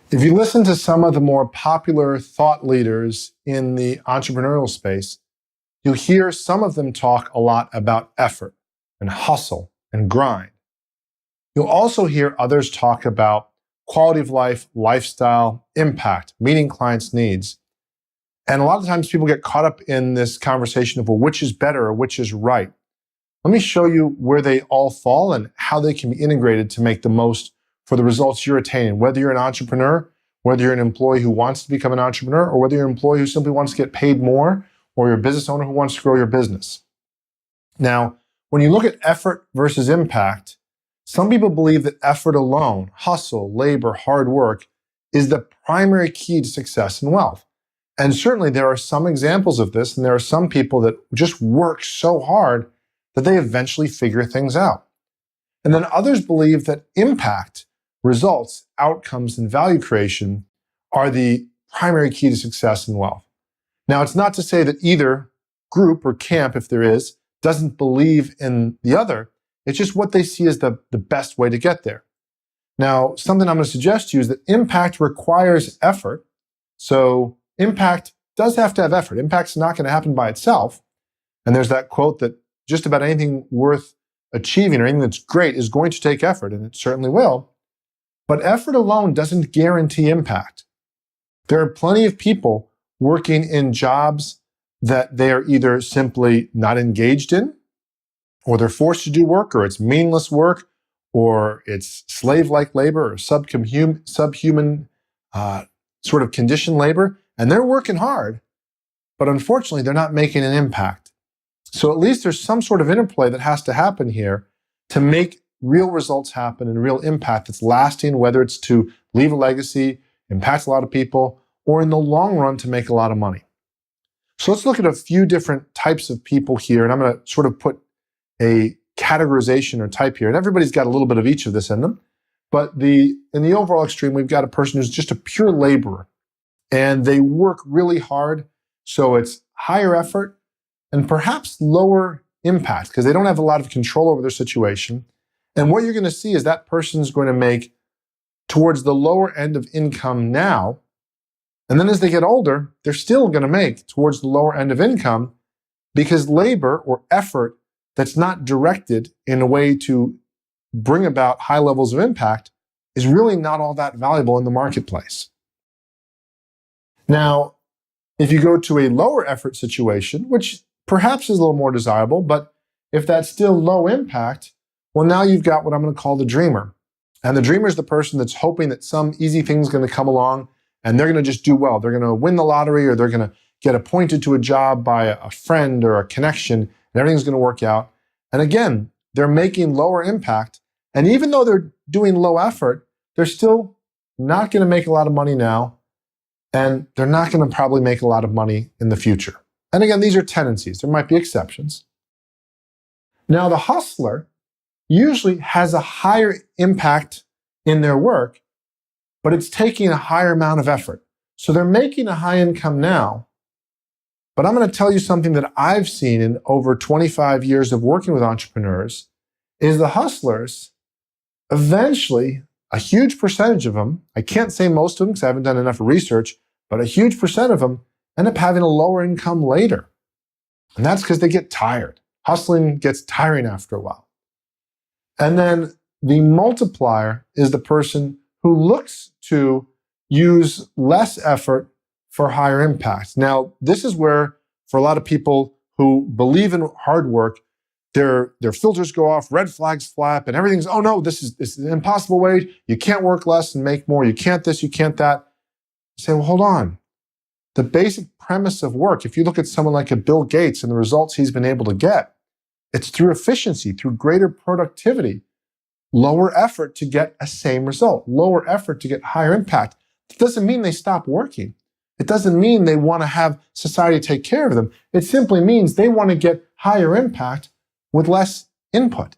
If you listen to some of the more popular thought leaders in the entrepreneurial space, you'll hear some of them talk a lot about effort and hustle and grind. You'll also hear others talk about quality of life, lifestyle, impact, meeting clients' needs. And a lot of times people get caught up in this conversation of, well, which is better or which is right? Let me show you where they all fall and how they can be integrated to make the most for the results you're attaining, whether you're an entrepreneur, whether you're an employee who wants to become an entrepreneur, or whether you're an employee who simply wants to get paid more, or you're a business owner who wants to grow your business. Now, when you look at effort versus impact, some people believe that effort alone, hustle, labor, hard work, is the primary key to success and wealth. And certainly there are some examples of this, and there are some people that just work so hard that they eventually figure things out. And then others believe that impact, results, outcomes, and value creation are the primary key to success and wealth. Now, it's not to say that either group or camp, if there is, doesn't believe in the other. It's just what they see as the best way to get there. Now, something I'm going to suggest to you is that impact requires effort. So impact does have to have effort. Impact's not going to happen by itself. And there's that quote that just about anything worth achieving or anything that's great is going to take effort, and it certainly will. But effort alone doesn't guarantee impact. There are plenty of people working in jobs that they are either simply not engaged in, or they're forced to do work, or it's meaningless work, or it's slave-like labor, or subhuman sort of conditioned labor, and they're working hard, but unfortunately they're not making an impact. So at least there's some sort of interplay that has to happen here to make real results happen and real impact that's lasting, whether it's to leave a legacy, impact a lot of people, or in the long run to make a lot of money. So let's look at a few different types of people here, and I'm going to sort of put a categorization or type here, and everybody's got a little bit of each of this in them. But in the overall extreme, we've got a person who's just a pure laborer, and they work really hard, so it's higher effort and perhaps lower impact because they don't have a lot of control over their situation. And what you're going to see is that person's going to make towards the lower end of income now, and then as they get older, they're still going to make towards the lower end of income because labor or effort that's not directed in a way to bring about high levels of impact is really not all that valuable in the marketplace. Now, if you go to a lower effort situation, which perhaps is a little more desirable, but if that's still low impact, well, now you've got what I'm going to call the dreamer. And the dreamer is the person that's hoping that some easy thing's going to come along and they're going to just do well. They're going to win the lottery, or they're going to get appointed to a job by a friend or a connection, and everything's going to work out. And again, they're making lower impact. And even though they're doing low effort, they're still not going to make a lot of money now, and they're not going to probably make a lot of money in the future. And again, these are tendencies. There might be exceptions. Now, the hustler usually has a higher impact in their work, but it's taking a higher amount of effort. So they're making a high income now, but I'm going to tell you something that I've seen in over 25 years of working with entrepreneurs is the hustlers, eventually, a huge percentage of them, I can't say most of them because I haven't done enough research, but a huge percent of them end up having a lower income later. And that's because they get tired. Hustling gets tiring after a while. And then the multiplier is the person who looks to use less effort for higher impact. Now, this is where, for a lot of people who believe in hard work, their filters go off, red flags flap, and everything's, oh no, this is an impossible way. You can't work less and make more. You can't this, you can't that. You say, well, hold on. The basic premise of work, if you look at someone like a Bill Gates and the results he's been able to get, it's through efficiency, through greater productivity, lower effort to get a same result, lower effort to get higher impact. It doesn't mean they stop working. It doesn't mean they want to have society take care of them. It simply means they want to get higher impact with less input.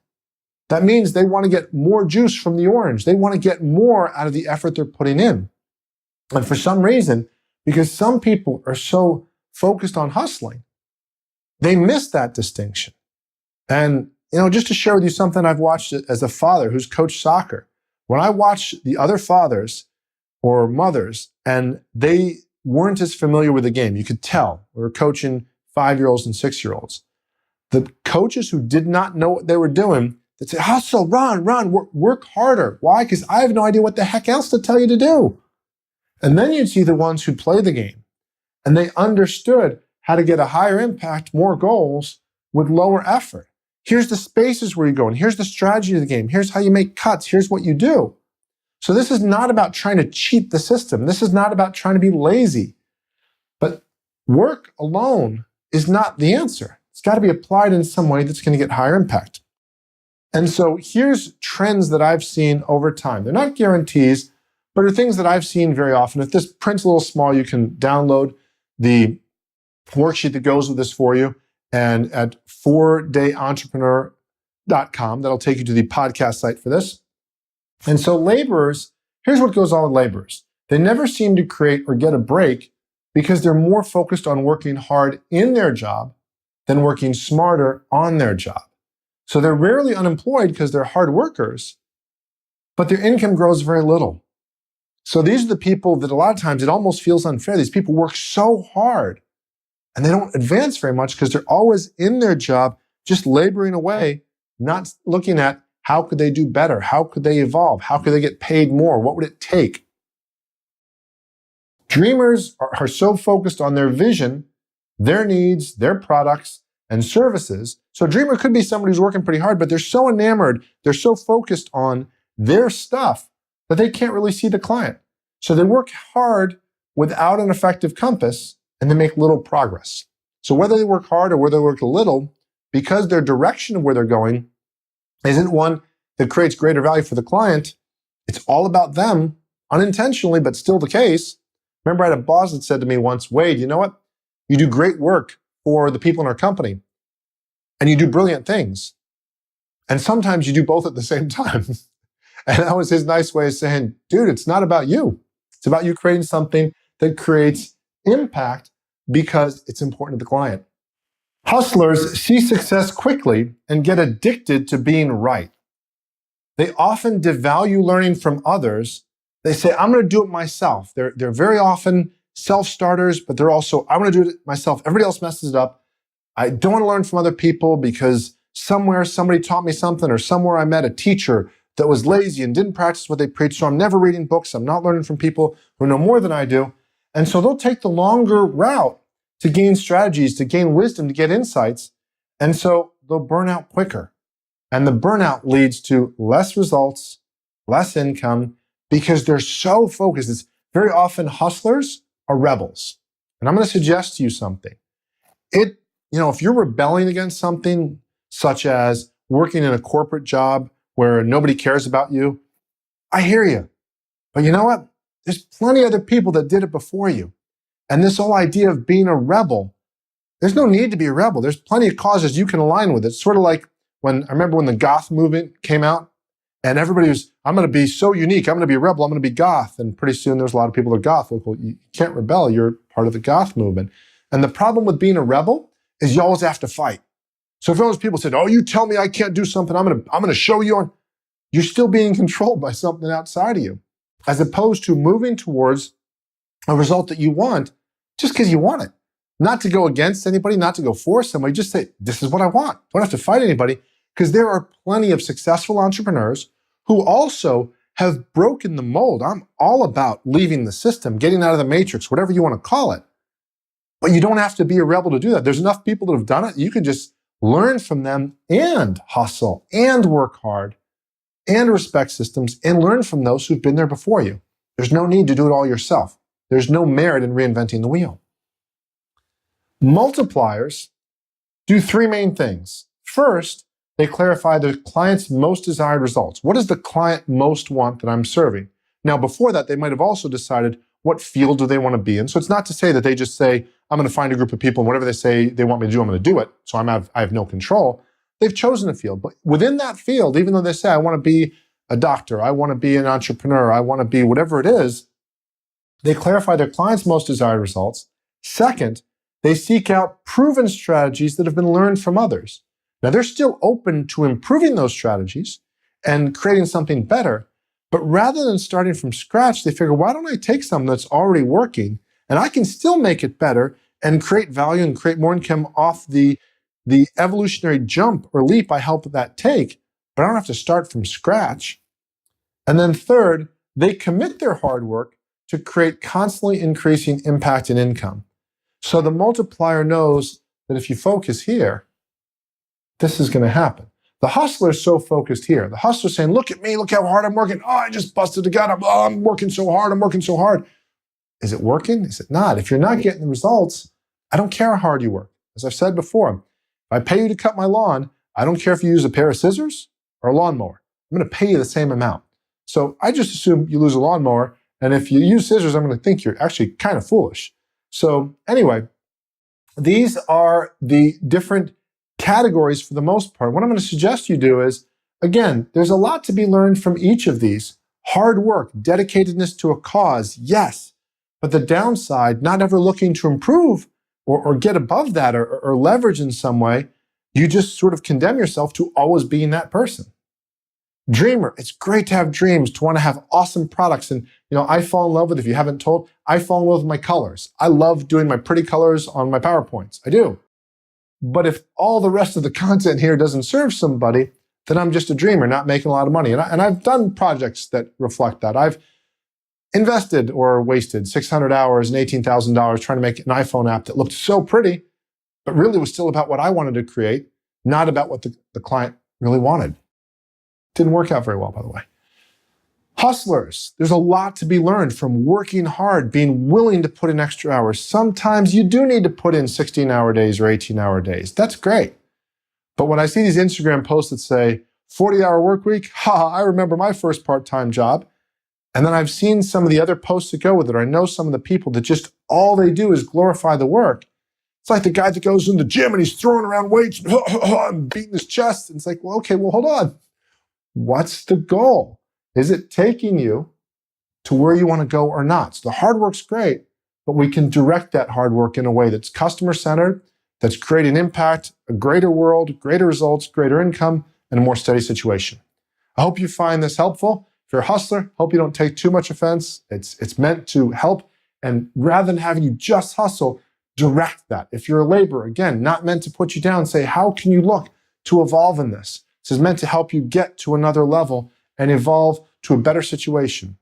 That means they want to get more juice from the orange. They want to get more out of the effort they're putting in. And for some reason, because some people are so focused on hustling, they miss that distinction. And, just to share with you something I've watched as a father who's coached soccer, when I watch the other fathers or mothers, and they weren't as familiar with the game. You could tell. We were coaching 5-year-olds and 6-year-olds. The coaches who did not know what they were doing, they'd say, hustle, run, work harder. Why? Because I have no idea what the heck else to tell you to do. And then you'd see the ones who play the game, and they understood how to get a higher impact, more goals with lower effort. Here's the spaces where you go, and here's the strategy of the game. Here's how you make cuts. Here's what you do. So this is not about trying to cheat the system. This is not about trying to be lazy. But work alone is not the answer. It's got to be applied in some way that's going to get higher impact. And so here's trends that I've seen over time. They're not guarantees, but are things that I've seen very often. If this print's a little small, you can download the worksheet that goes with this for you. And at 4dayentrepreneur.com, that'll take you to the podcast site for this. And so laborers, here's what goes on with laborers. They never seem to create or get a break because they're more focused on working hard in their job than working smarter on their job. So they're rarely unemployed because they're hard workers, but their income grows very little. So these are the people that a lot of times it almost feels unfair. These people work so hard and they don't advance very much because they're always in their job, just laboring away, not looking at how could they do better? How could they evolve? How could they get paid more? What would it take? Dreamers are so focused on their vision, their needs, their products, and services. So a dreamer could be somebody who's working pretty hard, but they're so enamored, they're so focused on their stuff that they can't really see the client. So they work hard without an effective compass, and they make little progress. So whether they work hard or whether they work a little, because their direction of where they're going isn't one that creates greater value for the client, it's all about them, unintentionally, but still the case. Remember, I had a boss that said to me once, Wade, you know what? You do great work for the people in our company, and you do brilliant things. And sometimes you do both at the same time. And that was his nice way of saying, dude, it's not about you. It's about you creating something that creates impact because it's important to the client. Hustlers see success quickly and get addicted to being right. They often devalue learning from others. They say, I'm going to do it myself. They're very often self-starters, but they're also, I'm going to do it myself. Everybody else messes it up. I don't want to learn from other people because somewhere somebody taught me something, or somewhere I met a teacher that was lazy and didn't practice what they preached. So I'm never reading books. I'm not learning from people who know more than I do. And so they'll take the longer route to gain strategies, to gain wisdom, to get insights. And so they'll burn out quicker. And the burnout leads to less results, less income, because they're so focused. It's very often hustlers are rebels. And I'm going to suggest to you something. If you're rebelling against something, such as working in a corporate job where nobody cares about you, I hear you. But you know what? There's plenty of other people that did it before you. And this whole idea of being a rebel, there's no need to be a rebel. There's plenty of causes you can align with. It's sort of like I remember when the goth movement came out, and everybody was, I'm going to be so unique. I'm going to be a rebel. I'm going to be goth. And pretty soon there's a lot of people that are goth. Well, you can't rebel. You're part of the goth movement. And the problem with being a rebel is you always have to fight. So if all those people said, oh, you tell me I can't do something, I'm going to show you, you're still being controlled by something outside of you, as opposed to moving towards a result that you want just because you want it. Not to go against anybody, not to go for somebody, just say, this is what I want. Don't have to fight anybody, because there are plenty of successful entrepreneurs who also have broken the mold. I'm all about leaving the system, getting out of the matrix, whatever you want to call it. But you don't have to be a rebel to do that. There's enough people that have done it. You can just learn from them and hustle and work hard and respect systems and learn from those who've been there before you. There's no need to do it all yourself. There's no merit in reinventing the wheel. Multipliers do three main things. First, they clarify the client's most desired results. What does the client most want that I'm serving? Now, before that, they might have also decided what field do they want to be in. So it's not to say that they just say, I'm going to find a group of people and whatever they say they want me to do, I'm going to do it. So I have no control. They've chosen a field. But within that field, even though they say, I want to be a doctor, I want to be an entrepreneur, I want to be whatever it is, they clarify their client's most desired results. Second, they seek out proven strategies that have been learned from others. Now, they're still open to improving those strategies and creating something better, But rather than starting from scratch, they figure, why don't I take something that's already working and I can still make it better and create value and create more income off the evolutionary jump or leap I help that take, but I don't have to start from scratch. And then third, they commit their hard work to create constantly increasing impact and income. So the multiplier knows that if you focus here, this is going to happen. The hustler is so focused here. The hustler is saying, look at me, look how hard I'm working. Oh, I just busted a gut. I'm working so hard. I'm working so hard. Is it working? Is it not? If you're not getting the results, I don't care how hard you work. As I've said before, if I pay you to cut my lawn, I don't care if you use a pair of scissors or a lawnmower. I'm going to pay you the same amount. So I just assume you lose a lawnmower. And if you use scissors, I'm going to think you're actually kind of foolish. So anyway, these are the different categories for the most part. What I'm going to suggest you do is, again, there's a lot to be learned from each of these. Hard work, dedicatedness to a cause, yes. But the downside, not ever looking to improve or get above that or leverage in some way, you just sort of condemn yourself to always being that person. Dreamer, it's great to have dreams, to want to have awesome products. And, I fall in love with, if you haven't told, I fall in love with my colors. I love doing my pretty colors on my PowerPoints. I do. But if all the rest of the content here doesn't serve somebody, then I'm just a dreamer, not making a lot of money. And I've done projects that reflect that. I've invested or wasted 600 hours and $18,000 trying to make an iPhone app that looked so pretty, but really was still about what I wanted to create, not about what the client really wanted. Didn't work out very well, by the way. Hustlers, there's a lot to be learned from working hard, being willing to put in extra hours. Sometimes you do need to put in 16-hour days or 18-hour days. That's great. But when I see these Instagram posts that say 40-hour work week, I remember my first part-time job. And then I've seen some of the other posts that go with it, or I know some of the people that just all they do is glorify the work. It's like the guy that goes in the gym and he's throwing around weights and beating his chest. And it's like, well, okay, well, hold on. What's the goal? Is it taking you to where you want to go or not? So the hard work's great, but we can direct that hard work in a way that's customer-centered, that's creating impact, a greater world, greater results, greater income, and a more steady situation. I hope you find this helpful. If you're a hustler, hope you don't take too much offense. It's meant to help. And rather than having you just hustle, direct that. If you're a laborer, again, not meant to put you down, say, how can you look to evolve in this? This is meant to help you get to another level and evolve to a better situation.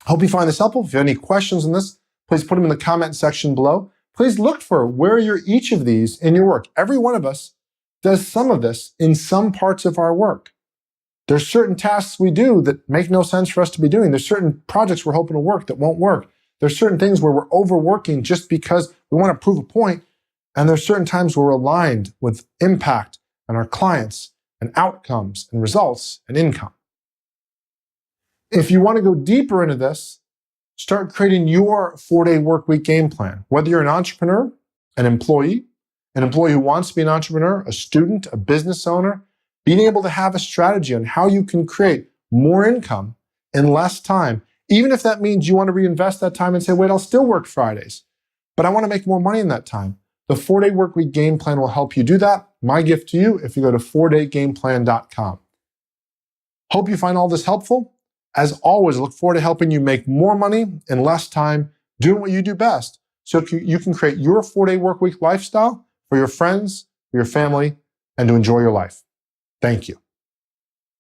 I hope you find this helpful. If you have any questions on this, please put them in the comment section below. Please look for where you're each of these in your work. Every one of us does some of this in some parts of our work. There's certain tasks we do that make no sense for us to be doing. There's certain projects we're hoping to work that won't work. There's certain things where we're overworking just because we want to prove a point. And there's certain times where we're aligned with impact and our clients and outcomes and results and income. If you want to go deeper into this, start creating your 4-day work week game plan. Whether you're an entrepreneur, an employee who wants to be an entrepreneur, a student, a business owner, being able to have a strategy on how you can create more income in less time, even if that means you want to reinvest that time and say, wait, I'll still work Fridays, but I want to make more money in that time. The 4-day work week game plan will help you do that. My gift to you, if you go to 4daygameplan.com. Hope you find all this helpful. As always, I look forward to helping you make more money in less time, doing what you do best, so you can create your 4-day work week lifestyle for your friends, for your family, and to enjoy your life. Thank you.